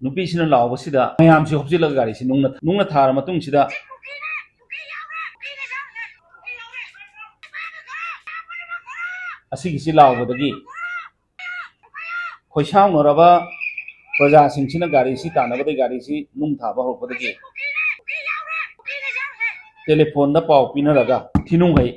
नुपीसिना लाउबसिदा मयामसि होपजिलग गारिसि नुंगना थार मतुंगसिदा असिगिसि लाउबदगी खोइसाउनरबा प्रजासिंसिना गारिसि तानबदे गारिसि नुंग थाबा होरपदगी टेलीफोन दा पाउ पिनरगा थिनुंगै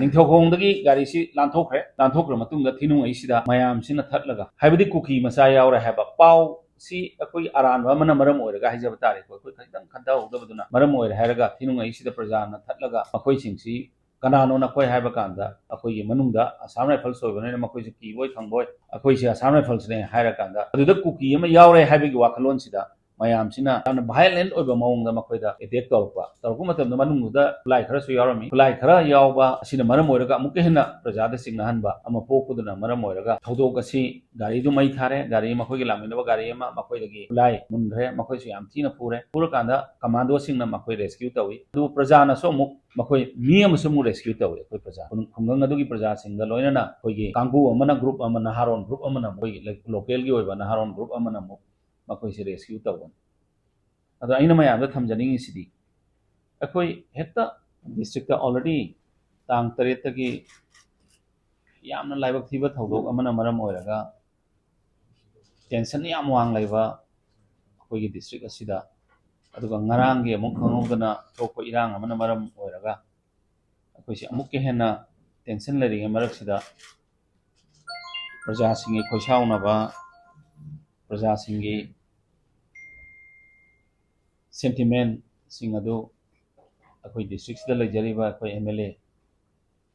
निंथौखोंदगी गारिसि लांथोख्र मतुंगदा थिनुंगैसिदा मयामसिना थटलगा हाइबदि कुकी मचा यावरा हाबा पाउ si akoi aranba mana maram oiraga haijaba tare ko akoi khadang khanda hudabaduna maram oira haraga thinungai sida prajana thatlaga akoi singsi kanano na koi haiba kanda akoi gi manungda Assam Rifles soibane makoi se ki boi khangboi akoi se Assam Rifles ne haira kanda aduda kuki ama yawre haiba gi wakhalon sida mayam sina ana violent oiba maungda makoi da attack torpa matam da manungda lai khara su yarami lai khara yawba asina maram oiraga amuke hena prajada singna hanba ama pokuduna maram oiraga thodok asi gari du mai thare gari makoi gi lamina gari ama makoi dagi lai mundre makoi su yam thina pura kanda commando singna makoi rescue tawi du prajana so muk makoi mi am su mu rescue tawi akoi praja khungang adu gi praja singda loina na koi gi kanggu amana group amana haron group amana koi local gi oiba na haron group amana muk makoi se rescue tawon adu aina mayam da thamjani sidi akoi hekta district ta already tang taret ta gi yamna laibak thiba thodok amana maram oiraga tension yam wang laiba akoi gi district asida aduga ngarang gi amuk khangogana thokko irang amana maram oiraga akoi si amuk ke hena tension lari ge marak sida praja singi khoisauna ba praja singi sentiment sing adu akoi district sida lejariba akoi MLA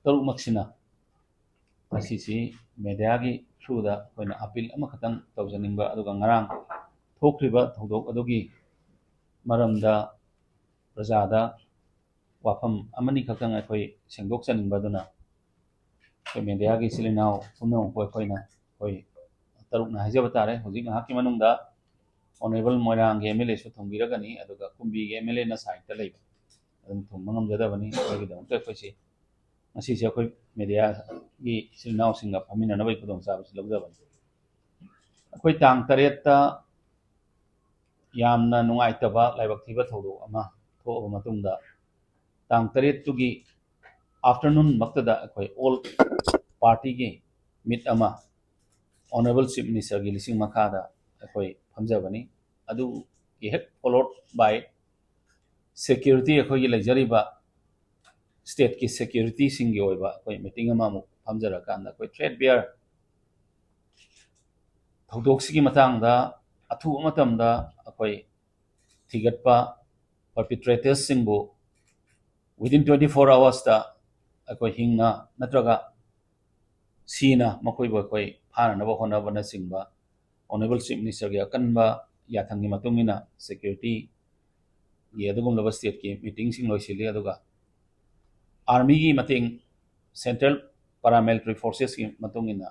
taruk maksina asisi media gi through da koina appeal ama khatang tawjaningba aduga ngarang thokriba thodok adugi maramda prajada wafam amani khatang akoi sengdok chaningba duna koi media gi silinau punong koi koina koi taruk na hajaba tare hojik haki manungda honorable moirang ge MLA su thongbiragani aduga kumbi ge MLA na side ta lei adum thong mangam jada bani koi dam ta koi si asi se koi media gi silinau singa phamina na bai khudong sa basi logda bani koi tang taret ta yamna nungai taba laibak thiba thodo ama thoba matungda tang taret tugi afternoon maktada koi all party ge meet ama honorable chief minister gi lising makhada koi phamjabani adu ki hek followed by security koi gi lejariba state ki security sing gi oiba koi meeting ama mu phamjara kanda koi trade bear thodok sigi matangda athu amatamda koi thigatpa perpetrators singbu within 24 hours ta koi hingna natraga sina makoi ba koi phana na ba hona bana singba honorable chief minister gi akanba yathangi matungina security gi adugum laba state ki meeting sing loisili aduga army gi mating central paramilitary forces ki matungina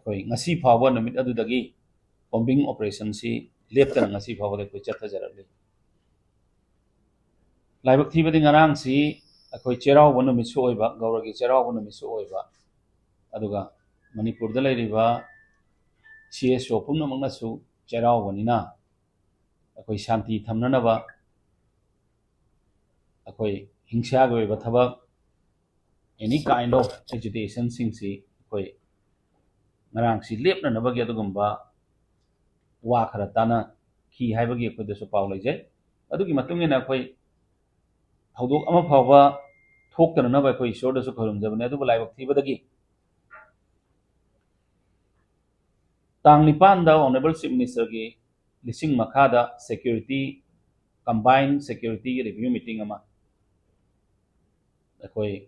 koi ngasi phawa namit adudagi bombing operation si leptana ngasi phawa de koi chathajarali laibak thibadi ngarang si koi cherau bonu misu oiba gauragi cherau bonu misu oiba aduga manipur da lairiba CSO pumna mangna su cherau bonina akoi shanti thamnana ba akoi hingsa goi ba thabak any kind of agitation sing si akoi ngarang si lepna na bagi adugumba wa khara tana ki haibagi akoi da su paw leijai adugi matungina akoi thodok ama phawa thoktana na ba akoi ishor da su khorum jabane adu laibak thibadagi tang nipan da honorable chief minister gi lising makhada security combined security review meeting ama akoi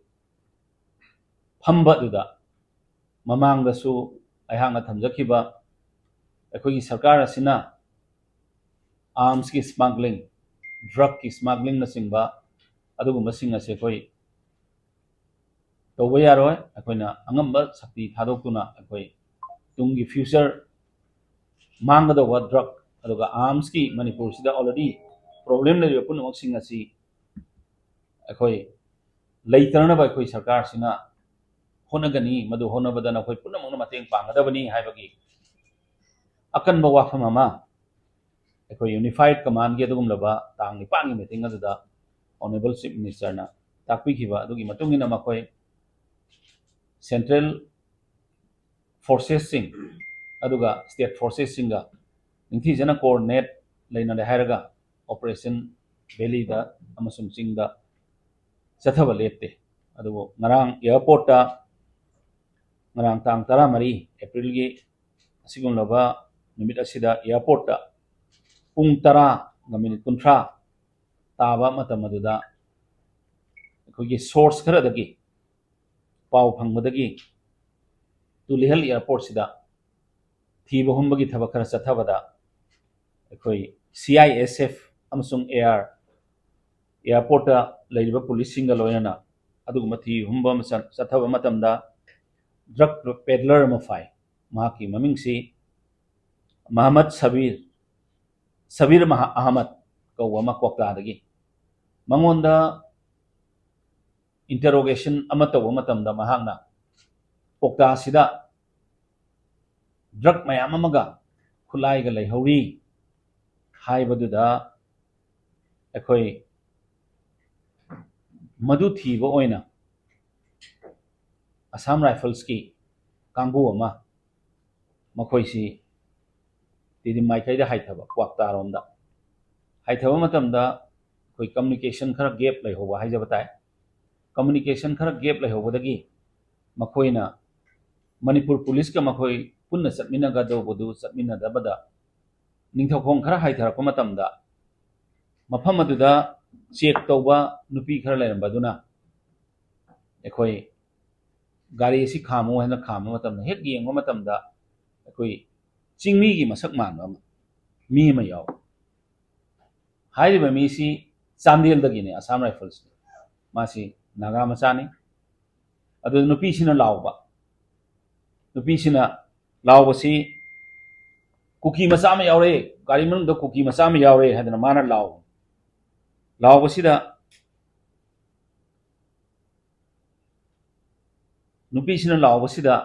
phamba duda mamang da su aihanga thamjakhiba akoi gi sarkar asina arms ki smuggling drug ki smuggling na singba adugumba sing ase koi toba yaroi akoina angamba sakti thadokuna akoi tungi future mangada wa drug aduga arms ki manipur sida already problem le yo punamak sing asi akoi leitarna ba akoi sarkar sina honagani madu honabadana akoi punamak na mateng pangadabani haibagi akan ba wafam ama ꯑꯩꯈꯣꯏ ꯌꯨꯅꯤꯐꯥꯏꯗ ꯀꯃꯥꯟꯒꯤ ꯑꯗꯨꯒꯨꯝꯂꯕ ꯇꯥꯡ 9ꯒꯤ meeting ꯑꯗꯨꯗ honourable chief ꯃꯤꯅꯤꯁꯇꯔꯅ ꯇꯥꯛꯄꯤꯈꯤꯕ ꯑꯗꯨꯒꯤ ꯃꯇꯨꯡ ꯏꯟꯅ ꯃꯈꯣꯏ central ꯐꯣꯔꯁꯦꯁꯁꯤꯡ ꯑꯗꯨꯒ state ꯐꯣꯔꯁꯦꯁꯁꯤꯡꯒ ꯅꯤꯡꯊꯤꯖꯅ ꯀꯣꯑꯣꯔꯗꯤꯅꯦꯠ ꯂꯩꯅꯔꯦ ꯍꯥꯏꯔꯒ ꯑꯣꯄꯔꯦꯁꯟ ꯚꯦꯂꯤꯗ ꯑꯃꯁꯨꯡ ꯆꯤꯡꯗ ꯆꯠꯊꯕ ꯂꯦꯞꯇꯦ ꯑꯗꯨꯕꯨ ꯉꯔꯥꯡ ꯑꯦꯌꯔꯄꯣꯔꯠꯇ ꯉꯔꯥꯡ ꯇꯥꯡ 14 ꯑꯦꯄ꯭ꯔꯤꯜꯒꯤ ꯑꯁꯤꯒꯨꯝꯂꯕ ꯅꯨꯃꯤꯠ ꯑꯁꯤꯗ एयरपोर्ट पुंग 10:30 ताब मतम अदुदा अखोगी सोर्स खरदगी पाव फंगबदगी तुलिहल एयरपोर्ट सिदा थीब हुंबगी थबक खर चथबदा अखोई CISF अमसुंग एयरपोर्ट लेरिबा पुलिस सिंग लोयना अदुगुम थी हुंबा चथब मतमदा ड्रग पेडलर मफाई माकी ममिंगसी मोहम्मद सबीर अहमद कौवा कोकतादगी मंगोंदा इंटरोगेशन तब महंगा कोकता सिदा ड्रग मयाम खुलाइग लेहौरी हाइबदुदा अखोई मधु थीब ओइना असम राइफल्स की कांगू अमा मखोइसी तिदि माइकैदा हाइथब क्वाक्ता रोमदा हाइथब मतमदा कोई कम्युनिकेशन खरा गैप लेहौबा हाइजब ताय कम्युनिकेशन खरा गैप लेहौबदगी मखोइना मणिपुर पुलिस का मखोई पुन्ना चटमिनागदौबदु चटमिनादबदा निंगथौखोंग खरा हाइथरक मतमदा मफम अदुदा चेक तौबा नुपी खरा लेरंबदुना एखोई गाड़ी से खामो है खाम हेक येंग अखोई चिंगमी की मसक मानब मी याव मीसी चांदेलदगिने असम राइफल्स मासी नागा मचानी अदु नुपीसिना लावबा नुपीसिना लावबसी कुकी मचा में यावरे गाड़ी मनुंग कुकी मचा में यावरे है माना लावबसीदा नुपीसिना लावबसीदा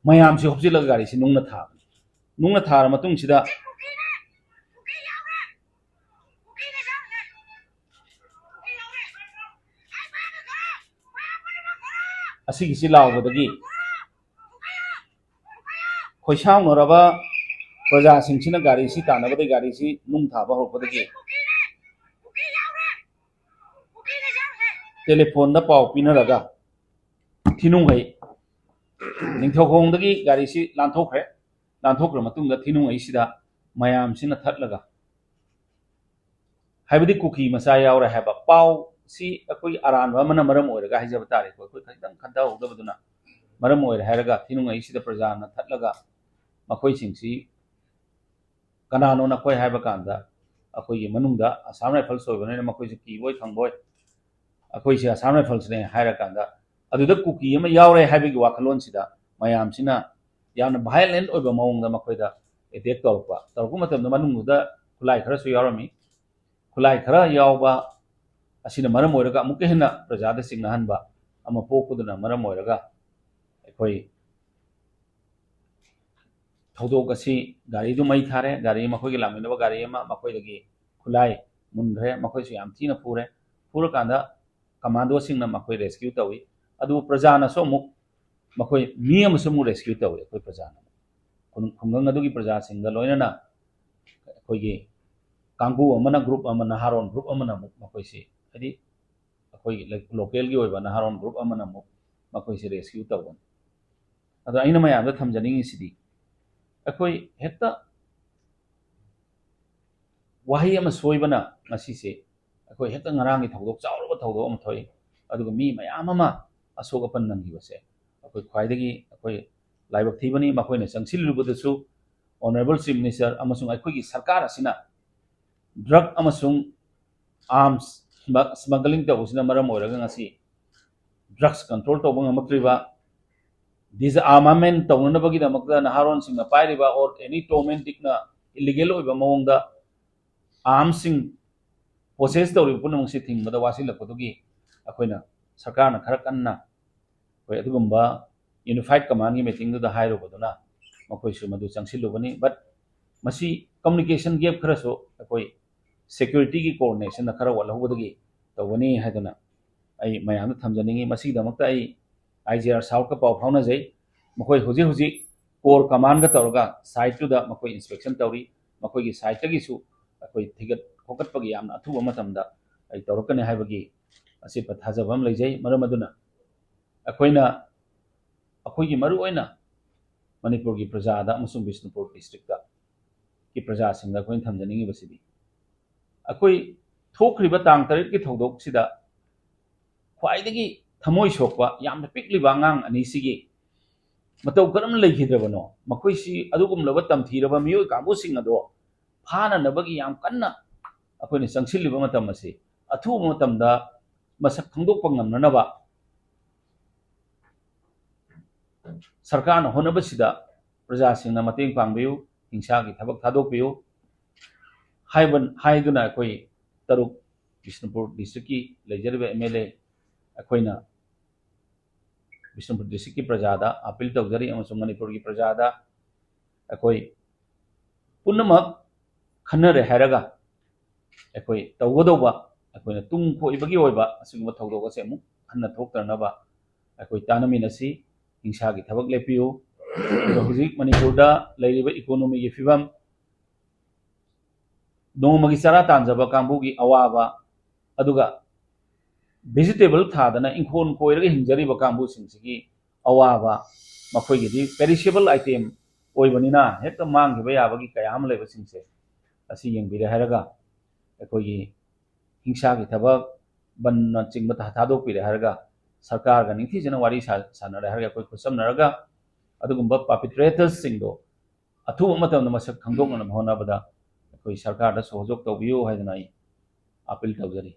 मयाम से हब्जिलग गाड़ी से नुंगना थार मतुंग सिदा असिगी सि लावबदगी खोइसावनरबा प्रजा सिंसिना गाड़ी सि तानबदे गाड़ी सि नुंग थाबा होरपदगी टेलीफोन दा पाव पिनरगा थिनुंगै निंथौखोंदगी गाड़ी सि लांथोख्रे मतुंगदा थिनुंगै सिदा मयाम सिना थटलगा हाइबदी कुकी मचा यावरा हैबा पाव सी अखोई अरानबा मना मरम ओइरगा हाइजब तारे को अखोई खितंग खंदा होदबदुना मरम ओइर हैरगा थिनुंगै सिदा प्रजाना थटलगा मखोई सिंगसी कनानो नखोई हैबा कांदा अखोई मनुंगदा असम राइफल्स ओइबने मखोई से कीबोय खंगबोय अखोई से असम राइफल्स ने हैरा कांदा अदुदा कुकी अमा यावरे हैबगी वाखलोन सिदा मयाम सिना यामना वायलेंट ओइबा मौंगदा मखोइदा एटेक तौरपा मतमदा मनुंगदा खुलाई खरसु यावरमी खुलाई खरा यावबा असिना मरम ओइरगा अमुक हेन्ना प्रजादा सिंगनाहनबा अमा पोकपुदुना मरम ओइरगा अखोई थौदोक असि गाड़ी दु मई थारे गाड़ी मखोइगे लामिनबा गाड़ी अमा मखोइदगी खुलाई मुनग्रे मखोइसु याम थीना फुरकांदा कमांडो सिंगना मखोइ रेस्क्यू तौई अदु प्रजाना सो अमुक मखोइ मी अमसु मु रेस्क्यू तौई अखोइ प्रजाना खुंगंग अदुगी प्रजा सिंगदा लोइनना अखोइगे कांगू अमना ग्रुप अमना नहारोन ग्रुप अमना मखोइसि हदि अखोइ लोकल गी ओइबा नहारोन ग्रुप अमना मखोइसि रेस्क्यू तौबन अदु अइना मयामदा थमजनिंग सिदि अखोइ हेक्ता वाही अमा सोइबना ngasi अखोइ हेक्ता ngaraंगी थौदोक चावरबा थौदोक अमा थोइ अदुगा मी मयाम अमा अशोक अपन नंगिबसे अखोइ ख्वाइदगी अखोइ लाइबक थीबनी मखोइना चंगसिलुबदसु ऑनरेबल चीफ मिनिस्टर अमसुंग अखोइगी सरकार असिना ड्रग अमसुंग आर्म्स स्मगलिंग तौबसिना मरम ओइरगा ngasi ड्रग्स कंट्रोल तौबा ngमक्रिबा डिसआर्मामेंट तौनबगीदमक्ता नहारोन सिंगना पाइरिबा और एनी टोमेंटिकना इलीगल ओइबा मवंगदा आर्म्स सिंग प्रोसेस तौरिबा पुनमंगसि थिंगबदा वासिलकपदुगी अखोइना सरकारना खरा कन्ना कोइ अदुगुम्बा यूनिफाइड कमांड की मीटिंग दुदा हाइरोबदुना मखोइसु मदु चंगसिलुबनी बट मसी कम्युनिकेशन गैप खरसो अखोई सिक्योरिटी की कोऑर्डिनेशन खरा वालहबदगी तवनी हैदना आई मयाम थमजनिंगी मसीदमक्ता आई आईजीआर साउथ का पाव फाउनजै मखोई हुजी हुजी कोर कमांड का तौरगा साइट टू द मखोई इंस्पेक्शन तौरी मखोई की साइट तगिसु अखोई थिगत होकटपगी यामना अथुब मतमदा आई तौरकने हाइबगी असी पथाजबम लेजै मरम अदुना अखोइना अखोई की मरु ओइना मणिपुर की प्रजादा अमसुंग बिष्णुपुर डिस्ट्रिक्ट की प्रजा सिंह अखोइन थमजनिंगी बसिदी अखोई थोखरिबा तांग तरेट की थौदोक सिदा ख्वाइदगी थमोय सोकवा यामना पिकलिबा अंगांग अनिसिगी मतौ करम लेखिद्रबनो मखोइसी अदुगुमलबा तमथीरबा मियोय कांबुसिंग अदो फाननबगी याम कन्ना अखोइना चंगसिलिबा मतम असे अथुबा मतमदा मसक खंगदोकपा ngamnanaba सरकार होनबसिदा प्रजा सिंह मतेंग पांगबियु हिंसा की थबक थादोकबियु हाइदुना अखोई तरुक बिष्णुपुर डिस्ट्रिक्ट की लेजरबे एमएलए अखोइना बिष्णुपुर डिस्ट्रिक्ट की प्रजादा अपील तौजरी अमसुंग मणिपुर की प्रजादा अखोई पुनमक खन्नरे हैरगा अखोई तौगदोबा अखोइना तुंग खोइबगी ओइबा असिगुम थौदोक असे अमुक हन्ना थोक्तरनबा अखोई तानमिनसी हिंसा की थबक लेपियु हुजिक मणिपुरदा लैरिबा इकोनॉमी की फिबम नोमगी चरा तांजबा कांबुगी अवाबा अदुगा वेजिटेबल थादना इंखोन कोइरगा हिंजरिबा कांबु सिंसिगी अवाबा मखोइगिदी पेरिशेबल आइटम ओइबनिना हेक्ता मांगिबा याबगी कयाम लेबा सिंसे असी यंगबिरे हैरगा अखोइगी हिंसा की थबक बन्ना चिंगबा थादोकपिरे हैरगा सरकार का निंथीजना वारी सानरे हैरगा कोइ खुसमनरगा अदुगुंबा पार्पिट्रेटर्स सिंगदो अथुब मतमदा मसक खंगदोकना होनाबदा कोई सरकार दा सहयोग तौबियो हैदना अपील तौजरी।